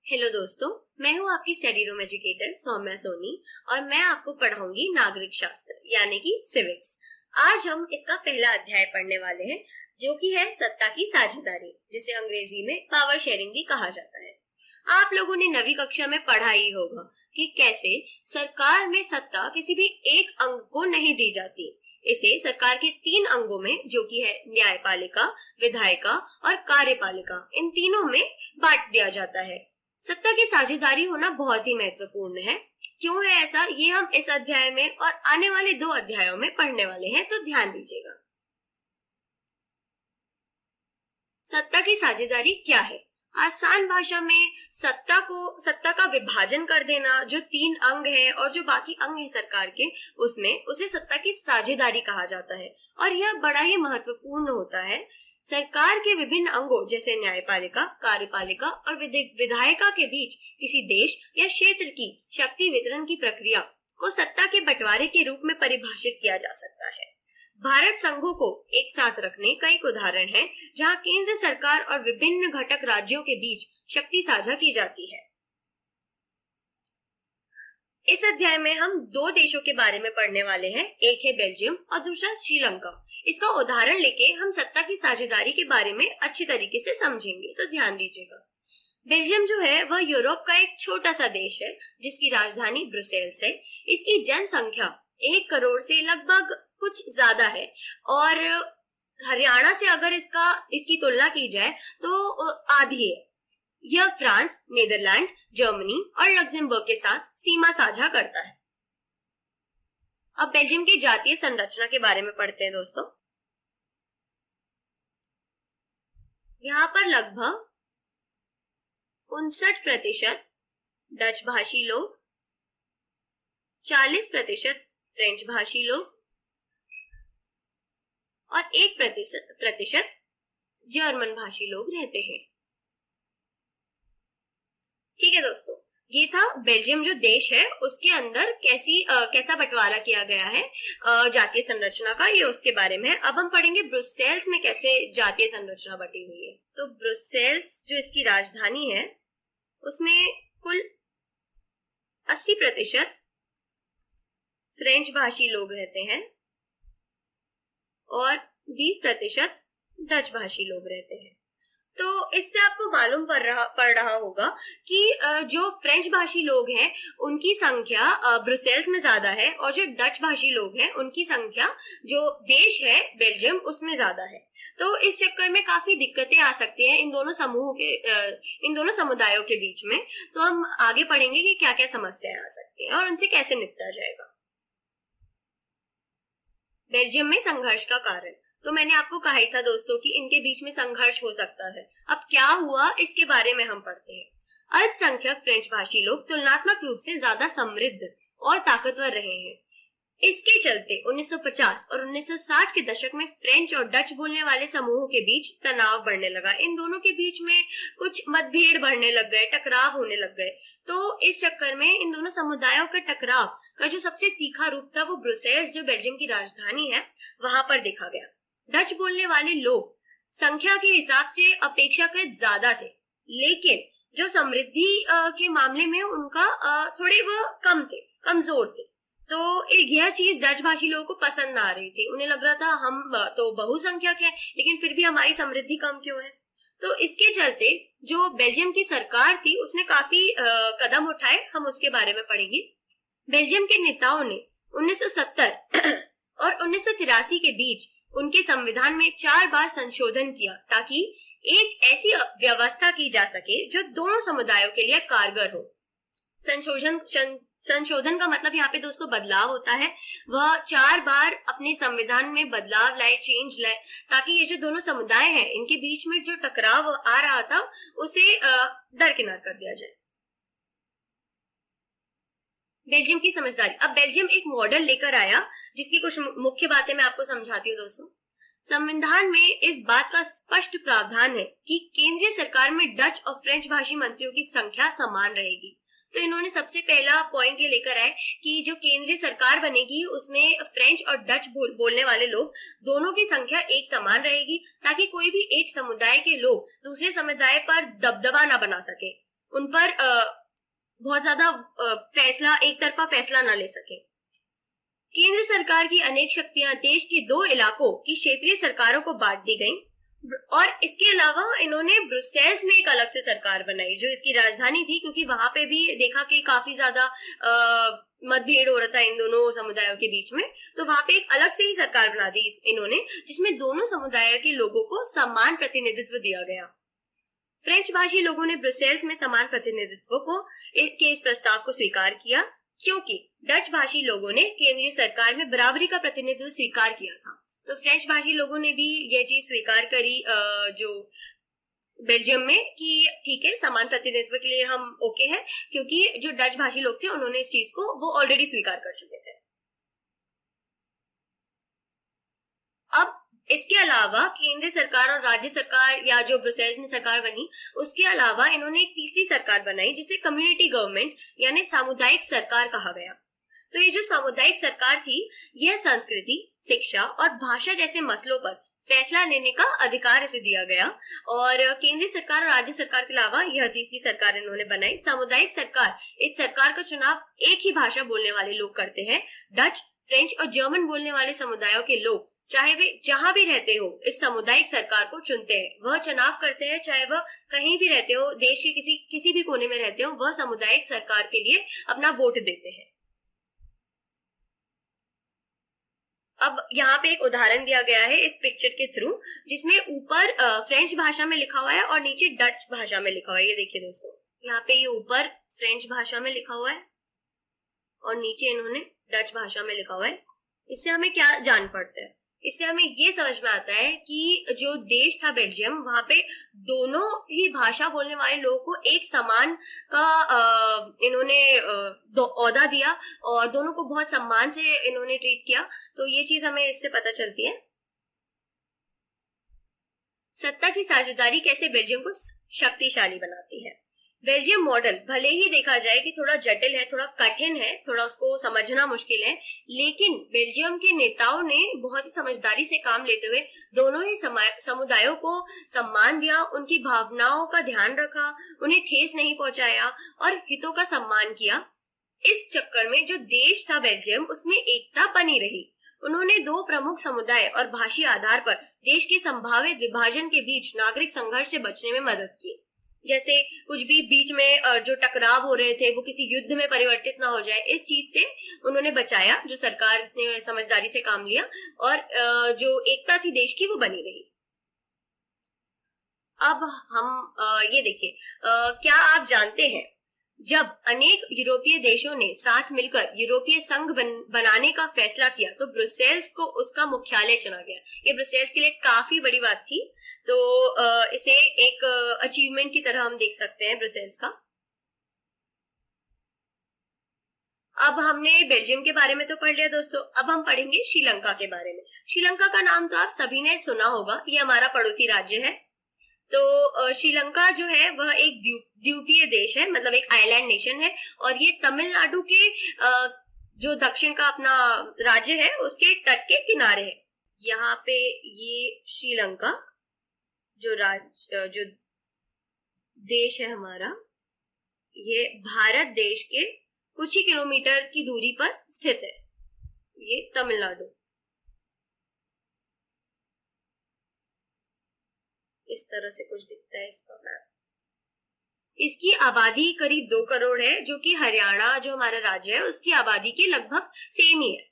Hello दोस्तों, मैं हूँ आपकी study room educator Saumya Soni और मैं आपको पढ़ाऊंगी नागरिक शास्त्र यानी कि सिविक्स। आज हम इसका पहला अध्याय पढ़ने वाले हैं जो कि है सत्ता की साझेदारी, जिसे अंग्रेजी में पावर शेयरिंग भी कहा जाता है। आप लोगों ने 9वीं कक्षा में पढ़ा ही होगा कि कैसे सरकार में सत्ता किसी भी एक अंग को नहीं दी जाती। इसे सरकार के 3 अंगों में, जो कि है न्यायपालिका, विधायिका और कार्यपालिका, इन तीनों में बांट दिया जाता है। सत्ता की साझेदारी होना बहुत ही महत्वपूर्ण है। क्यों है ऐसा, ये हम इस अध्याय में और आने वाले 2 अध्यायों में पढ़ने वाले हैं, तो ध्यान दीजिएगा। सत्ता की साझेदारी क्या है? आसान भाषा में सत्ता का विभाजन कर देना, जो 3 अंग है और जो बाकी अंग है सरकार के, उसे सत्ता की साझेदारी कहा जाता है। और यह बड़ा ही महत्वपूर्ण होता है। सरकार के विभिन्न अंगों जैसे न्यायपालिका, कार्यपालिका और विधायिका के बीच किसी देश या क्षेत्र की शक्ति वितरण की प्रक्रिया को सत्ता के बंटवारे के रूप में परिभाषित किया जा सकता है। भारत संघों को एक साथ रखने का एक उदाहरण है, जहां केंद्र सरकार और विभिन्न घटक राज्यों के बीच शक्ति साझा की जाती है। इस अध्याय में हम 2 देशों के बारे में पढ़ने वाले हैं, एक है बेल्जियम और दूसरा श्रीलंका। इसका उदाहरण लेके हम सत्ता की साझेदारी के बारे में अच्छी तरीके से समझेंगे, तो ध्यान दीजिएगा। बेल्जियम जो है वह यूरोप का एक छोटा सा देश है जिसकी राजधानी ब्रुसेल्स है। इसकी जनसंख्या 1 करोड़ से लगभग कुछ ज्यादा है और हरियाणा से अगर इसकी तुलना की जाए तो आधी है। यह फ्रांस, नीदरलैंड, जर्मनी और लग्जमबर्ग के साथ सीमा साझा करता है। अब बेल्जियम की जातीय संरचना के बारे में पढ़ते हैं दोस्तों। यहाँ पर लगभग 59% डच भाषी लोग, 40% फ्रेंच भाषी लोग और 1% जर्मन भाषी लोग रहते हैं। ठीक है दोस्तों, ये था बेल्जियम जो देश है उसके अंदर कैसा बंटवारा किया गया है जातीय संरचना का, ये उसके बारे में है। अब हम पढ़ेंगे ब्रुसेल्स में कैसे जातीय संरचना बटी हुई है। तो ब्रुसेल्स जो इसकी राजधानी है उसमें कुल 80% फ्रेंच भाषी लोग रहते हैं और 20% डच भाषी लोग रहते हैं। तो इससे आपको मालूम पड़ रहा होगा कि जो फ्रेंच भाषी लोग हैं उनकी संख्या ब्रुसेल्स में ज्यादा है और जो डच भाषी लोग हैं उनकी संख्या जो देश है बेल्जियम उसमें ज्यादा है। तो इस चक्कर में काफी दिक्कतें आ सकती हैं इन दोनों समुदायों के बीच में। तो हम आगे पढ़ेंगे कि क्या क्या समस्याएं आ सकती हैं और उनसे कैसे निपटा जाएगा। बेल्जियम में संघर्ष का कारण, तो मैंने आपको कहा ही था दोस्तों कि इनके बीच में संघर्ष हो सकता है। अब क्या हुआ इसके बारे में हम पढ़ते हैं। अल्पसंख्यक फ्रेंच भाषी लोग तुलनात्मक रूप से ज्यादा समृद्ध और ताकतवर रहे हैं। इसके चलते 1950 और 1960 के दशक में फ्रेंच और डच बोलने वाले समूहों के बीच तनाव बढ़ने लगा। इन दोनों के बीच में कुछ मतभेद बढ़ने लग गए, टकराव होने लग गए। तो इस चक्कर में इन दोनों समुदायों के टकराव का जो सबसे तीखा रूप था वो ब्रुसेल्स जो बेल्जियम की राजधानी है वहां पर देखा गया। डच बोलने वाले लोग संख्या के हिसाब से अपेक्षाकृत ज्यादा थे, लेकिन जो समृद्धि के मामले में उनका थोड़े वो कमजोर थे। तो यह चीज डच भाषी लोगों को पसंद ना आ रही थी। उन्हें लग रहा था हम तो बहुसंख्यक है लेकिन फिर भी हमारी समृद्धि कम क्यों है। तो इसके चलते जो बेल्जियम की सरकार थी उसने काफी कदम उठाए, हम उसके बारे में पढ़ेंगे। बेल्जियम के नेताओं ने 1970 और 1983 के बीच उनके संविधान में 4 बार संशोधन किया ताकि एक ऐसी व्यवस्था की जा सके जो दोनों समुदायों के लिए कारगर हो। संशोधन का मतलब यहाँ पे दोस्तों बदलाव होता है। वह 4 बार अपने संविधान में बदलाव लाए, चेंज लाए, ताकि ये जो दोनों समुदाय हैं इनके बीच में जो टकराव आ रहा था उसे दरकिनार कर दिया जाए। बेल्जियम की समझदारी। अब बेल्जियम एक मॉडल लेकर आया जिसकी कुछ मुख्य बातें मैं आपको समझाती हूँ दोस्तों। संविधान में इस बात का स्पष्ट प्रावधान है कि केंद्रीय सरकार में डच और फ्रेंच भाषी मंत्रियों की संख्या समान रहेगी। तो इन्होंने सबसे पहला पॉइंट ये लेकर आए कि जो केंद्रीय सरकार बनेगी उसमें फ्रेंच और डच बोलने वाले लोग दोनों की संख्या एक समान रहेगी, ताकि कोई भी एक समुदाय के लोग दूसरे समुदाय पर दबदबा ना बना सके। उन पर बहुत ज्यादा एक तरफा फैसला न ले सके। केंद्र सरकार की अनेक शक्तियां देश के 2 इलाकों की क्षेत्रीय सरकारों को बांट दी गईं और इसके अलावा इन्होंने ब्रुसेल्स में एक अलग से सरकार बनाई जो इसकी राजधानी थी, क्योंकि वहां पे भी देखा कि काफी ज्यादा मतभेद हो रहा था इन दोनों समुदायों के बीच में, तो वहां पे एक अलग से ही सरकार बना दी इन्होंने, जिसमें दोनों समुदाय के लोगों को समान प्रतिनिधित्व दिया गया। फ्रेंच भाषी लोगों ने ब्रुसेल्स में समान प्रतिनिधित्व के इस प्रस्ताव को स्वीकार किया, क्योंकि डच भाषी लोगों ने केंद्रीय सरकार में बराबरी का प्रतिनिधित्व स्वीकार किया था। तो फ्रेंच भाषी लोगों ने भी यह चीज स्वीकार करी जो बेल्जियम में कि ठीक है, समान प्रतिनिधित्व के लिए हम ओके हैं, क्योंकि जो डच भाषी लोग थे उन्होंने इस चीज को वो ऑलरेडी स्वीकार कर चुके थे। अब इसके अलावा केंद्र सरकार और राज्य सरकार या जो ब्रुसेल्स में सरकार बनी, उसके अलावा इन्होंने एक तीसरी सरकार बनाई जिसे कम्युनिटी गवर्नमेंट यानी सामुदायिक सरकार कहा गया। तो ये जो सामुदायिक सरकार थी, यह संस्कृति, शिक्षा और भाषा जैसे मसलों पर फैसला लेने का अधिकार इसे दिया गया। और केंद्र सरकार और राज्य सरकार के अलावा यह तीसरी सरकार इन्होंने बनाई सामुदायिक सरकार। इस सरकार का चुनाव एक ही भाषा बोलने वाले लोग करते हैं। डच, फ्रेंच और जर्मन बोलने वाले समुदायों के लोग चाहे वे जहां भी रहते हो इस सामुदायिक सरकार को चुनते हैं। वह चुनाव करते हैं, चाहे वह कहीं भी रहते हो, देश के किसी भी कोने में रहते हो, वह सामुदायिक सरकार के लिए अपना वोट देते हैं। अब यहाँ पे एक उदाहरण दिया गया है इस पिक्चर के थ्रू, जिसमें ऊपर फ्रेंच भाषा में लिखा हुआ है और नीचे डच भाषा में लिखा हुआ है। ये देखिए दोस्तों, यहाँ पे ये ऊपर फ्रेंच भाषा में लिखा हुआ है और नीचे इन्होंने डच भाषा में लिखा हुआ है। इससे हमें क्या जान पड़ता है? इससे हमें ये समझ में आता है कि जो देश था बेल्जियम, वहां पे दोनों ही भाषा बोलने वाले लोगों को एक समान का इन्होंने ओहदा दिया और दोनों को बहुत सम्मान से इन्होंने ट्रीट किया। तो ये चीज हमें इससे पता चलती है। सत्ता की साझेदारी कैसे बेल्जियम को शक्तिशाली बनाती है। बेल्जियम मॉडल भले ही देखा जाए कि थोड़ा जटिल है, थोड़ा कठिन है, थोड़ा उसको समझना मुश्किल है, लेकिन बेल्जियम के नेताओं ने बहुत ही समझदारी से काम लेते हुए दोनों ही समुदायों को सम्मान दिया, उनकी भावनाओं का ध्यान रखा, उन्हें ठेस नहीं पहुंचाया और हितों का सम्मान किया। इस चक्कर में जो देश था बेल्जियम, उसमें एकता बनी रही। उन्होंने 2 प्रमुख समुदाय और भाषी आधार पर देश के संभावित विभाजन के बीच नागरिक संघर्ष से बचने में मदद की। जैसे कुछ भी बीच में जो टकराव हो रहे थे वो किसी युद्ध में परिवर्तित ना हो जाए, इस चीज से उन्होंने बचाया। जो सरकार ने समझदारी से काम लिया और जो एकता थी देश की वो बनी रही। अब हम ये देखिए, क्या आप जानते हैं जब अनेक यूरोपीय देशों ने साथ मिलकर यूरोपीय संघ बनाने का फैसला किया तो ब्रुसेल्स को उसका मुख्यालय चुना गया। ये ब्रुसेल्स के लिए काफी बड़ी बात थी, तो इसे एक अचीवमेंट की तरह हम देख सकते हैं ब्रुसेल्स का। अब हमने बेल्जियम के बारे में तो पढ़ लिया दोस्तों, अब हम पढ़ेंगे श्रीलंका के बारे में। श्रीलंका का नाम तो आप सभी ने सुना होगा, ये हमारा पड़ोसी राज्य है। तो श्रीलंका जो है वह एक द्वीपीय देश है, मतलब एक आइलैंड नेशन है और ये तमिलनाडु के जो दक्षिण का अपना राज्य है उसके तट के किनारे है। यहाँ पे ये श्रीलंका जो देश है हमारा, ये भारत देश के कुछ ही किलोमीटर की दूरी पर स्थित है। ये तमिलनाडु इस तरह से कुछ दिखता है इसका मैप। इसकी आबादी करीब 2 करोड़ है, जो कि हरियाणा जो हमारा राज्य है उसकी आबादी के लगभग सेम ही है।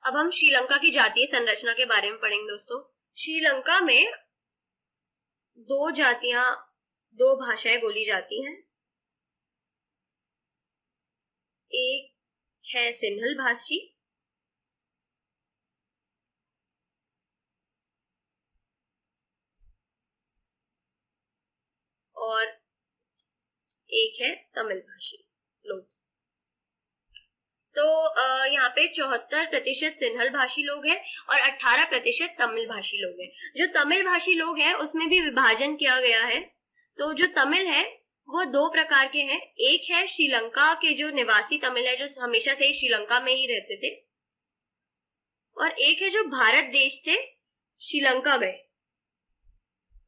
अब हम श्रीलंका की जातीय संरचना के बारे में पढ़ेंगे दोस्तों। श्रीलंका में 2 भाषाएं बोली जाती हैं। एक है सिंहल भाषी और एक है तमिल भाषी लोग। तो यहाँ पे 74% सिंहल भाषी लोग हैं और 18% तमिल भाषी लोग हैं। जो तमिल भाषी लोग हैं उसमें भी विभाजन किया गया है। तो जो तमिल है वो 2 प्रकार के हैं। एक है श्रीलंका के जो निवासी तमिल है, जो हमेशा से श्रीलंका में ही रहते थे, और एक है जो भारत देश से श्रीलंका गए।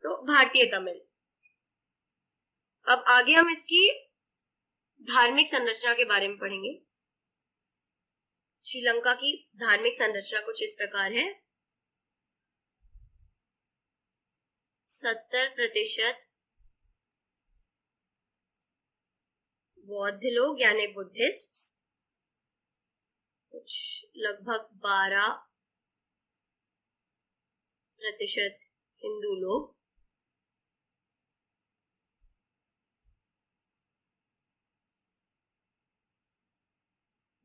तो भारतीय तमिल। अब आगे हम इसकी धार्मिक संरचना के बारे में पढ़ेंगे। श्रीलंका की धार्मिक संरचना कुछ इस प्रकार है। 70% बौद्ध लोग यानी बुद्धिस्ट, कुछ लगभग 12% हिंदू लोग,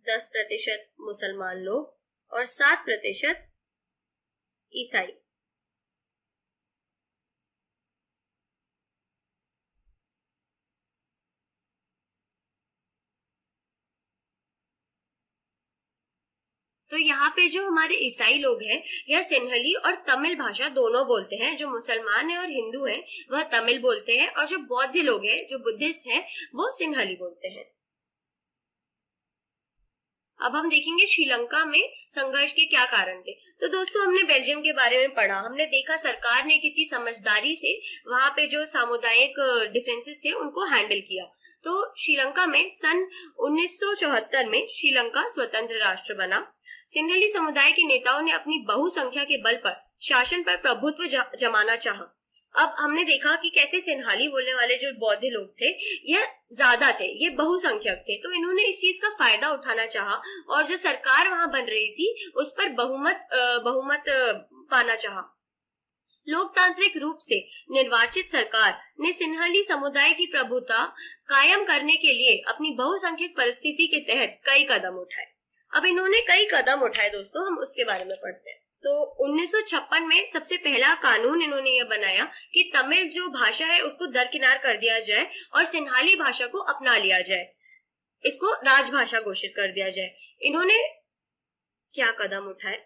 10% मुसलमान लोग और 7% ईसाई। तो यहाँ पे जो हमारे ईसाई लोग हैं यह सिन्हली और तमिल भाषा दोनों बोलते हैं। जो मुसलमान है और हिंदू है वह तमिल बोलते हैं, और जो बौद्ध लोग हैं, जो बुद्धिस्ट हैं, वो सिन्हली बोलते हैं। अब हम देखेंगे श्रीलंका में संघर्ष के क्या कारण थे। तो दोस्तों, हमने बेल्जियम के बारे में पढ़ा, हमने देखा सरकार ने कितनी समझदारी से वहां पे जो सामुदायिक डिफरेंसेस थे उनको हैंडल किया। तो श्रीलंका में सन 1974 में श्रीलंका स्वतंत्र राष्ट्र बना। सिन्हली समुदाय के नेताओं ने अपनी बहुसंख्या के बल पर शासन पर प्रभुत्व जमाना चाहा। अब हमने देखा कि कैसे सिन्हाली बोलने वाले जो बौद्ध लोग थे यह ज्यादा थे, ये बहुसंख्यक थे, तो इन्होंने इस चीज का फायदा उठाना चाहा और जो सरकार वहां बन रही थी उस पर बहुमत पाना चाहा। लोकतांत्रिक रूप से निर्वाचित सरकार ने सिन्हली समुदाय की प्रभुता कायम करने के लिए अपनी बहुसंख्यक परिस्थिति के तहत कई कदम उठाए। अब इन्होंने कई कदम उठाए दोस्तों, हम उसके बारे में पढ़ते हैं। तो 1956 में सबसे पहला कानून इन्होंने यह बनाया कि तमिल जो भाषा है उसको दरकिनार कर दिया जाए और सिन्हाली भाषा को अपना लिया जाए, इसको राजभाषा घोषित कर दिया जाए। इन्होंने क्या कदम उठाए?